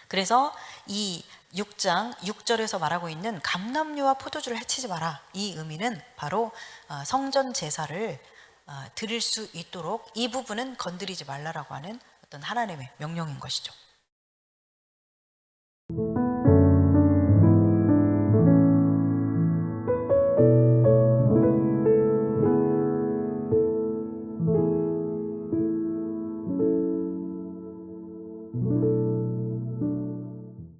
그래서 이 6장 6절에서 말하고 있는 감람류와 포도주를 해치지 마라, 이 의미는 바로 성전 제사를 드릴 수 있도록 이 부분은 건드리지 말라라고 하는 어떤 하나님의 명령인 것이죠.